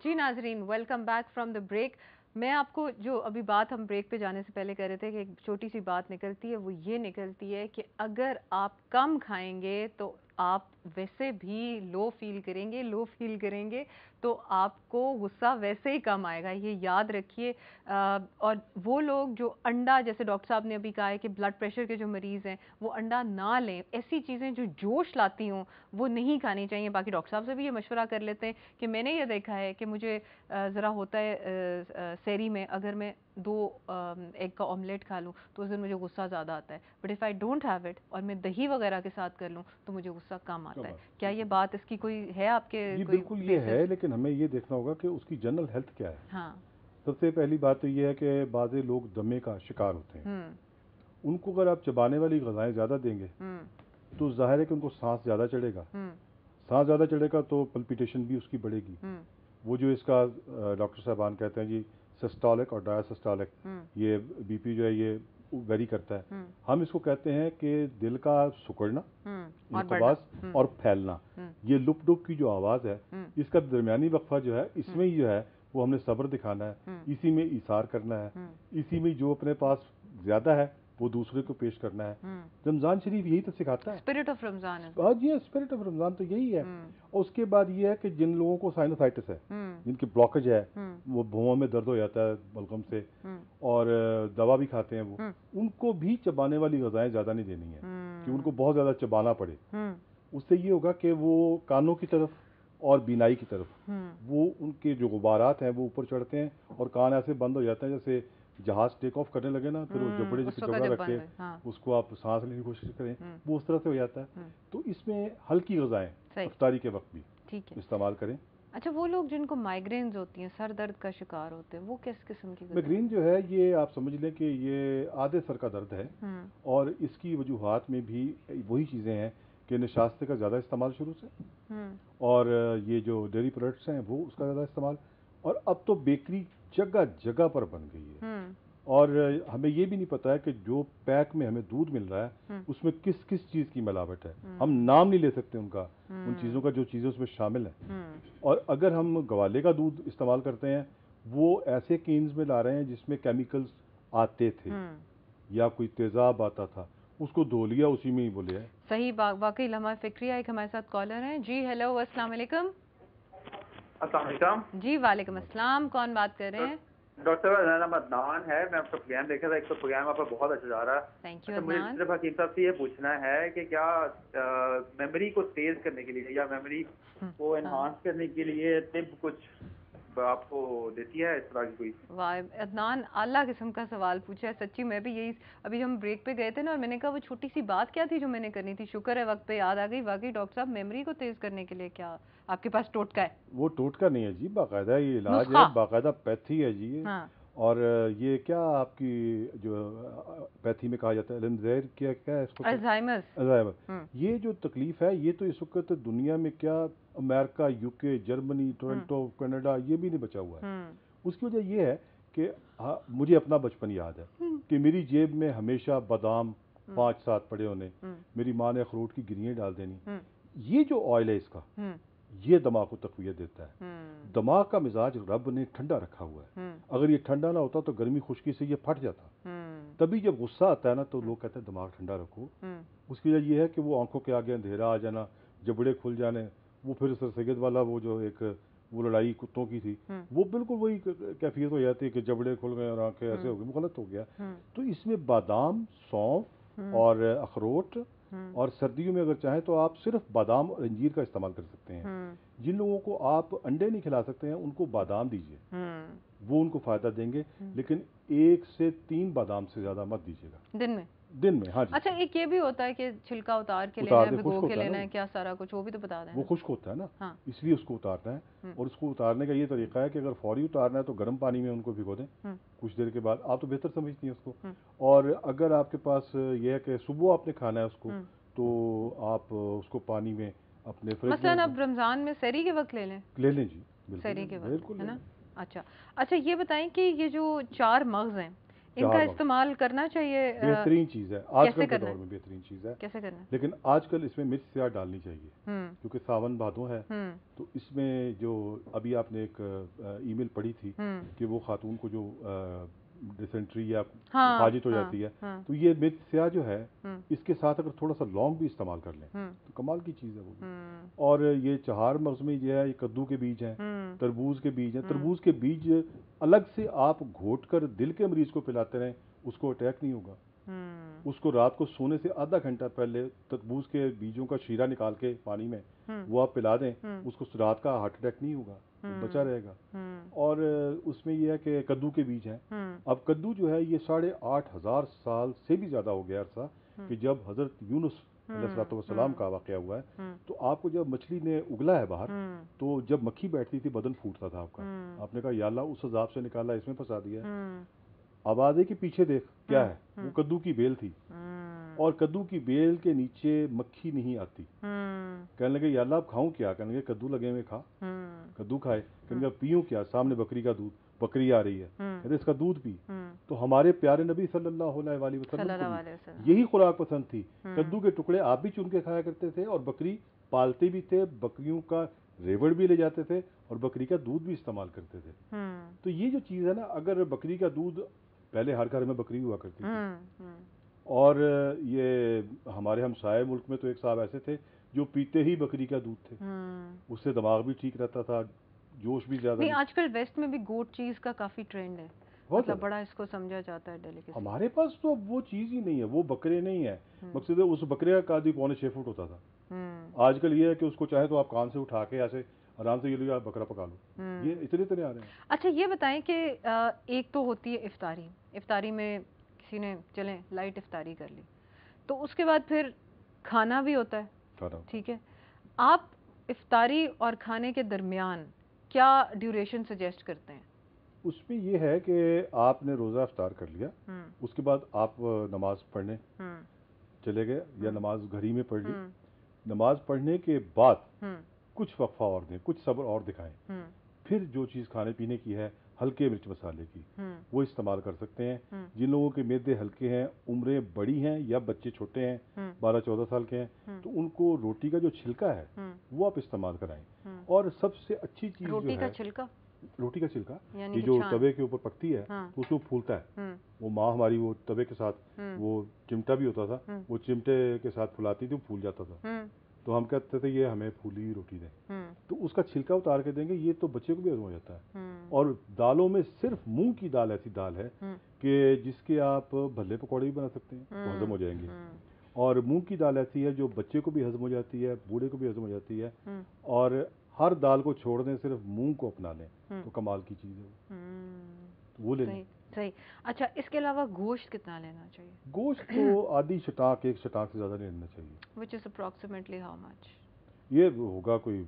जी नाजरीन, welcome back from the break. मैं आपको जो अभी बात हम ब्रेक पे जाने से पहले कह रहे थे कि एक छोटी सी बात निकलती है, वो ये निकलती है कि अगर आप कम खाएंगे तो आप वैसे भी लो फील करेंगे तो आपको गुस्सा वैसे ही कम आएगा, ये याद रखिए। और वो लोग जो अंडा, जैसे डॉक्टर साहब ने अभी कहा है कि ब्लड प्रेशर के जो मरीज़ हैं वो अंडा ना लें, ऐसी चीज़ें जो जोश लाती हों वो नहीं खानी चाहिए। बाकी डॉक्टर साहब से भी ये मशवरा कर लेते हैं कि मैंने ये देखा है कि मुझे ज़रा होता है सहरी में अगर मैं 2 एग का ऑमलेट खा लूँ तो उस दिन मुझे गुस्सा ज़्यादा आता है, but if I don't have it और मैं दही वगैरह के साथ कर लूँ तो मुझे गुस्सा कम आता है। क्या ये बात, इसकी कोई है आपके जी कोई बिल्कुल ये बेसिस? है, लेकिन हमें ये देखना होगा कि उसकी जनरल हेल्थ क्या है। हाँ। सबसे पहली बात तो ये है कि बाज़े लोग दमे का शिकार होते हैं। उनको अगर आप चबाने वाली ग़िज़ाएँ ज़्यादा देंगे तो ज़ाहिर है कि उनको सांस ज़्यादा चढ़ेगा। सांस ज़्यादा चढ़ेगा तो पल्पिटेशन भी उसकी बढ़ेगी। वो जो इसका डॉक्टर साहबान कहते हैं जी सिस्टोलिक और डायसिस्टोलिक, ये बीपी जो है ये वेरी करता है। हम इसको कहते हैं कि दिल का सिकुड़ना, इंक़िबाज़ और फैलना। ये लुप डुप की जो आवाज़ है, इसका दरमियानी वक्फा जो है, इसमें ही जो है वो हमने सब्र दिखाना है, इसी में ईसार करना है, इसी में जो अपने पास ज़्यादा है वो दूसरे को पेश करना है। रमज़ान शरीफ यही तो सिखाता है, स्पिरिट ऑफ रमज़ान है। हाँ जी, स्पिरिट ऑफ रमज़ान तो यही है। और उसके बाद ये है कि जिन लोगों को साइनोसाइटिस है, जिनकी ब्लॉकेज है, वो भुओं में दर्द हो जाता है बलगम से, और दवा भी खाते हैं वो, उनको भी चबाने वाली ग़िज़ाएँ ज़्यादा नहीं देनी है कि उनको बहुत ज़्यादा चबाना पड़े। उससे ये होगा कि वो कानों की तरफ और बीनाई की तरफ वो उनके जो गुबारात हैं वो ऊपर चढ़ते हैं और कान ऐसे बंद हो जाते हैं जैसे जहाज टेक ऑफ करने लगे ना, फिर वो जबड़े जैसे जबड़ा रख के उसको आप सांस लेने की कोशिश करें, वो उस तरह से हो जाता है। तो इसमें हल्की ग़िज़ाएँ इफ्तारी के वक्त भी इस्तेमाल करें। अच्छा, वो लोग जिनको माइग्रेन्स होती हैं, सर दर्द का शिकार होते हैं, वो किस किस्म की? माइग्रेन जो है ये आप समझ लें कि ये आधे सर का दर्द है, और इसकी वजूहात में भी वही चीज़ें हैं कि नशास्ते का ज़्यादा इस्तेमाल शुरू से, और ये जो डेयरी प्रोडक्ट्स हैं वो उसका ज़्यादा इस्तेमाल, और अब तो बेकरी जगह जगह पर बन गई है। और हमें ये भी नहीं पता है कि जो पैक में हमें दूध मिल रहा है उसमें किस किस चीज़ की मिलावट है। हम नाम नहीं ले सकते उनका, उन चीज़ों का जो चीज़ें उसमें शामिल हैं। और अगर हम गवाले का दूध इस्तेमाल करते हैं, वो ऐसे केन्स में ला रहे हैं जिसमें केमिकल्स आते थे या कोई तेज़ाब आता था, उसको धो लिया, उसी में ही बोले है। सही बात, वाकई लम्हा फिक्रिया। एक हमारे साथ कॉलर हैं जी। हेलो, अस्सलाम वालेकुम। जी वालेकुम अस्सलाम, कौन बात कर रहे हैं? डॉक्टर मेरा नाम अदनान है। मैं आपका प्रोग्राम देखा था, एक तो प्रोग्राम आपका बहुत अच्छा जा रहा है। थैंक यू अच्छा, मुझे सिर्फ हकीम साहब से ये पूछना है कि क्या मेमोरी को तेज करने के लिए या मेमोरी को एनहांस करने के लिए टिप कुछ आपको देती है इस तरह की कोई? वाह अदनान, आला किस्म का सवाल पूछा है सच्ची। मैं भी यही, अभी हम ब्रेक पे गए थे ना और मैंने कहा वो छोटी सी बात क्या थी जो मैंने करनी थी, शुक्र है वक्त पे याद आ गई। वाकई डॉक्टर साहब, मेमोरी को तेज करने के लिए क्या आपके पास टोटका है? वो टोटका नहीं है जी, बाकायदा ये इलाज है, बाकायदा पैथी है जी। और ये क्या आपकी जो पैथी में कहा जाता है अल्जाइमर, क्या क्या है इसको? अल्जाइमर। ये जो तकलीफ है ये तो इस वक्त दुनिया में क्या, America, UK, Germany, Toronto, Canada, ये भी नहीं बचा हुआ है। उसकी वजह ये है कि मुझे अपना बचपन याद है कि मेरी जेब में हमेशा बादाम 5-7 पड़े होने, मेरी माँ ने अखरोट की गिरियाँ डाल देनी। ये जो ऑयल है इसका, ये दिमाग को तकवीत देता है। दिमाग का मिजाज रब ने ठंडा रखा हुआ है। अगर ये ठंडा ना होता तो गर्मी खुश्की से ये फट जाता। तभी जब गुस्सा आता है ना तो लोग कहते हैं दिमाग ठंडा रखो। उसकी वजह ये है कि वो आंखों के आगे अंधेरा आ जाना, जबड़े खुल जाने, वो फिर सर सैयद वाला वो जो एक वो लड़ाई कुत्तों की थी, वो बिल्कुल वही कैफियत हो जाती है कि जबड़े खुल गए और आंखें ऐसे हो गई, वो गलत हो गया। तो इसमें बादाम, सौंफ और अखरोट, और सर्दियों में अगर चाहें तो आप सिर्फ बादाम और अंजीर का इस्तेमाल कर सकते हैं। जिन लोगों को आप अंडे नहीं खिला सकते हैं उनको बादाम दीजिए, वो उनको फायदा देंगे, लेकिन 1 से 3 बादाम से ज्यादा मत दीजिएगा दिन में। हाँ जी। अच्छा, एक ये भी होता है कि छिलका उतार के लेना है, भिगो के लेना है, क्या सारा कुछ, वो भी तो बता दें। वो खुश्क होता है ना, इसलिए उसको उतारना है। और उसको उतारने का ये तरीका है कि अगर फौरी उतारना है तो गर्म पानी में उनको भिगो दें, कुछ देर के बाद आप तो बेहतर समझती हैं उसको। और अगर आपके पास ये है कि सुबह आपने खाना है उसको, तो आप उसको पानी में अपने फ्रिज में, मसलन अब रमजान में सहरी के वक्त ले लें जी, सहरी के वक्त, है ना? अच्छा, ये बताएं कि ये जो 4 मग़ज़ हैं, इनका इस्तेमाल करना चाहिए? बेहतरीन चीज़ है, आजकल के दौर में बेहतरीन चीज़ है। कैसे करना है? लेकिन आजकल इसमें मिर्च स्याह डालनी चाहिए, क्योंकि सावन भादों है। तो इसमें जो अभी आपने एक ईमेल पढ़ी थी कि वो खातून को जो डिसेंट्री या हाजित हो जाती है, तो ये मिर्च स्याह जो है इसके साथ अगर थोड़ा सा लौंग भी इस्तेमाल कर लें तो कमाल की चीज़ है वो भी। और ये चहार मौसमी जो है, ये कद्दू के बीज हैं, तरबूज के बीज हैं। तरबूज के बीज अलग से आप घोट कर दिल के मरीज को पिलाते रहें, उसको अटैक नहीं होगा। उसको रात को सोने से आधा घंटा पहले तरबूज के बीजों का शीरा निकाल के पानी में वो आप पिला दें, उसको रात का हार्ट अटैक नहीं होगा, बचा रहेगा। और उसमें यह है कि कद्दू के बीज हैं। अब कद्दू जो है ये 8,500 साल से भी ज्यादा हो गया अरसा कि जब हजरत यूनुस अलैहिस्सलाम का वाकया हुआ है, तो आपको जब मछली ने उगला है बाहर, तो जब मक्खी बैठती थी बदन फूटता था आपका। आपने कहा या अल्लाह उस अजाब से निकाला, इसमें फंसा दिया। आवाज़ के पीछे देख क्या है, वो कद्दू की बेल थी, और कद्दू की बेल के नीचे मक्खी नहीं आती। कहने लगे या अल्लाह अब खाऊं क्या? कहने लगे कद्दू लगे हुए खा। कद्दू खाए। कहने लगे पीऊं क्या? सामने बकरी का दूध, बकरी आ रही है, कहते इसका दूध पी। तो हमारे प्यारे नबी सल्लल्लाहु अलैहि वसल्लम यही खुराक पसंद थी। कद्दू के टुकड़े आप भी चुन के खाया करते थे, और बकरी पालते भी थे, बकरियों का रेवड़ भी ले जाते थे, और बकरी का दूध भी इस्तेमाल करते थे। तो ये जो चीज़ है ना, अगर बकरी का दूध, पहले हर घर में बकरी हुआ करती थी, और ये हमारे हमसाए मुल्क में तो एक साहब ऐसे थे जो पीते ही बकरी का दूध थे, उससे दिमाग भी ठीक रहता था, जोश भी ज्यादा नहीं। आजकल वेस्ट में भी गोट चीज का काफी ट्रेंड है, मतलब बड़ा इसको समझा जाता है डेलिकेसी। हमारे पास तो वो चीज ही नहीं है, वो बकरे नहीं है। मकसद है उस बकरे का कादी 6.25 फुट होता था। आजकल ये है कि उसको चाहे तो आप कान से उठा के ऐसे आराम से ये लो, बकरा पका लो। ये इतने इतने आ रहे हैं। अच्छा ये बताएं कि एक तो होती है इफ्तारी, इफ्तारी में किसी ने चलें लाइट इफ्तारी कर ली, तो उसके बाद फिर खाना भी होता है, ठीक है। आप इफ्तारी और खाने के दरमियान क्या ड्यूरेशन सजेस्ट करते हैं? उसमें ये है कि आपने रोज़ा इफ्तार कर लिया, उसके बाद आप नमाज पढ़ने चले गए, या नमाज घर ही में पढ़ ली। नमाज पढ़ने के बाद कुछ वक्फा और दें, कुछ सब्र और दिखाएं, फिर जो चीज़ खाने पीने की है, हल्के मिर्च मसाले की, वो इस्तेमाल कर सकते हैं। जिन लोगों के मैदे हल्के हैं, उम्रें बड़ी हैं, या बच्चे छोटे हैं 12-14 साल के हैं, तो उनको रोटी का जो छिलका है वो आप इस्तेमाल कराएं। और सबसे अच्छी चीज़ रोटी जो का है छिलका, रोटी का छिलका, ये जो तवे के ऊपर पकती है, तो उसको फूलता है। वो माँ हमारी वो तवे के साथ वो चिमटा भी होता था, वो चिमटे के साथ फुलाती थी, वो फूल जाता था। तो हम कहते थे ये हमें फूली हुई रोटी दें, तो उसका छिलका उतार के देंगे, ये तो बच्चे को भी हजम हो जाता है। और दालों में सिर्फ मूंग की दाल ऐसी दाल है कि जिसके आप भल्ले पकौड़े भी बना सकते हैं, वो हजम हो जाएंगे। और मूंग की दाल ऐसी है जो बच्चे को भी हजम हो जाती है, बूढ़े को भी हजम हो जाती है। और हर दाल को छोड़ दें, सिर्फ मूंग को अपना लें, तो कमाल की चीज़ है वो ले लें। सही। अच्छा इसके अलावा गोश्त कितना लेना चाहिए? गोश्त तो आधी शटाक, एक शटाक से ज़्यादा नहीं लेना चाहिए। Which is approximately how much? ये होगा कोई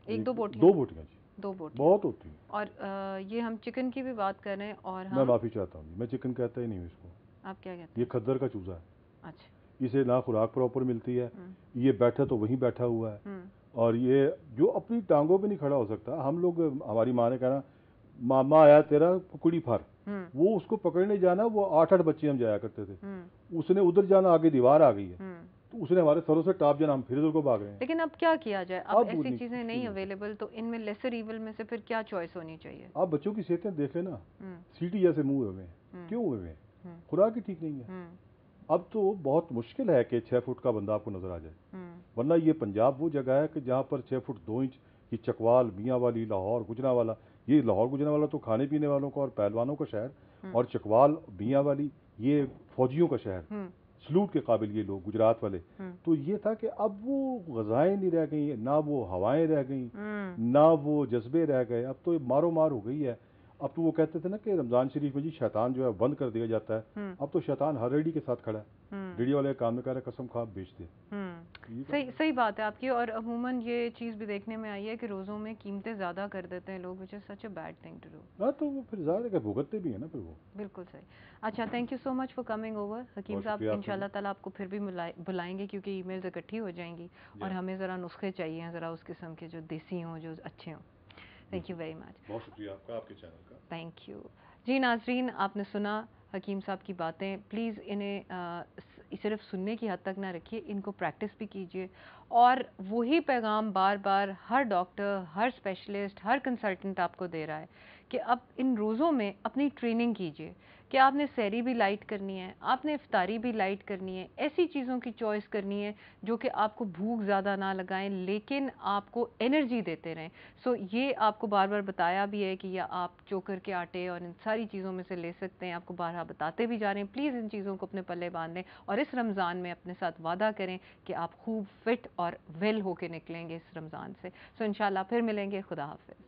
1-2 बोटियाँ? 2 बोटियाँ जी, 2 बोटियाँ बहुत होती है। और ये हम चिकन की भी बात कर रहे हैं, और मैं माफ़ी चाहता हूँ, मैं चिकन कहता ही नहीं हूँ इसको। आप क्या कहते हैं? ये खद्दर का चूजा है। अच्छा। इसे ना खुराक प्रॉपर मिलती है, ये बैठा तो वहीं बैठा हुआ है, और ये जो अपनी टांगों पे नहीं खड़ा हो सकता। हम लोग, हमारी माँ ने कहना मामा आया तेरा कुड़ी फार, वो उसको पकड़ने जाना, वो 8-8 बच्चे हम जाया करते थे, उसने उधर जाना, आगे दीवार आ गई है, तो उसने हमारे सरों से टाप जाना, हम फिर उधर को भाग रहे हैं। लेकिन अब क्या किया जाए, अब ऐसी चीजें नहीं अवेलेबल, तो इनमें लेसर इविल में से फिर क्या चॉइस होनी चाहिए? आप बच्चों की सेहतें देख लेना, सीटी जैसे मुंह हुए हैं, क्यों हुए हैं? खुराक ही ठीक नहीं है। अब तो बहुत मुश्किल है कि 6 फुट का बंदा आपको नजर आ जाए, वरना ये पंजाब वो जगह है कि जहाँ पर 6 फुट 2 इंच, ये चकवाल, मियाँ वाली, लाहौर, गुजरांवाला, ये लाहौर गुजरांवाला तो खाने पीने वालों का और पहलवानों का शहर, और चकवाल, मियाँ वाली, ये फौजियों का शहर, सलूट के काबिल ये लोग गुजरात वाले। तो ये था कि अब वो गज़ाएं नहीं रह गई, ना वो हवाएं रह गई, ना वो जज्बे रह गए, अब तो मारो मार हो गई है। अब तो वो कहते थे ना कि रमजान शरीफ में जी शैतान जो है बंद कर दिया जाता है, अब तो शैतान हर रेडी के साथ खड़ा है, रेडी वाले काम में कह रहे कसम खा बेच दे। सही बात है आपकी। और अमूमन ये चीज़ भी देखने में आई है कि रोज़ों में कीमतें ज़्यादा कर देते हैं लोग, which is such a bad thing to do. हाँ, तो वो फिर ज़्यादा क्या भुगतते भी है ना फिर वो। बिल्कुल सही। अच्छा, thank you so much for coming over हकीम साहब। इंशाल्लाह ताला आपको फिर भी बुलाएंगे, क्योंकि ईमेल्स इकट्ठी हो जाएंगी, और हमें ज़रा नुस्खे चाहिए, ज़रा उस किस्म के जो देसी हों, जो अच्छे हों। Thank you very much. बहुत शुक्रिया आपका, आपके चैनल का। थैंक यू जी नाजरीन, आपने सुना हकीम साहब की बातें। प्लीज़ इन्हें सिर्फ सुनने की हद तक ना रखिए, इनको प्रैक्टिस भी कीजिए। और वही पैगाम बार बार हर डॉक्टर, हर स्पेशलिस्ट, हर कंसल्टेंट आपको दे रहा है कि अब इन रोज़ों में अपनी ट्रेनिंग कीजिए कि आपने सहरी भी लाइट करनी है, आपने इफ्तारी भी लाइट करनी है, ऐसी चीज़ों की चॉइस करनी है जो कि आपको भूख ज़्यादा ना लगाएं लेकिन आपको एनर्जी देते रहें। सो ये आपको बार बार बताया भी है कि या आप चोकर के आटे और इन सारी चीज़ों में से ले सकते हैं। आपको बारहा बताते भी जा रहे हैं, प्लीज़ इन चीज़ों को अपने पल्ले बांध लें और इस रमज़ान में अपने साथ वादा करें कि आप खूब फिट और वेल होके निकलेंगे इस रमज़ान से। सो इंशाल्लाह फिर मिलेंगे। खुदा हाफिज़।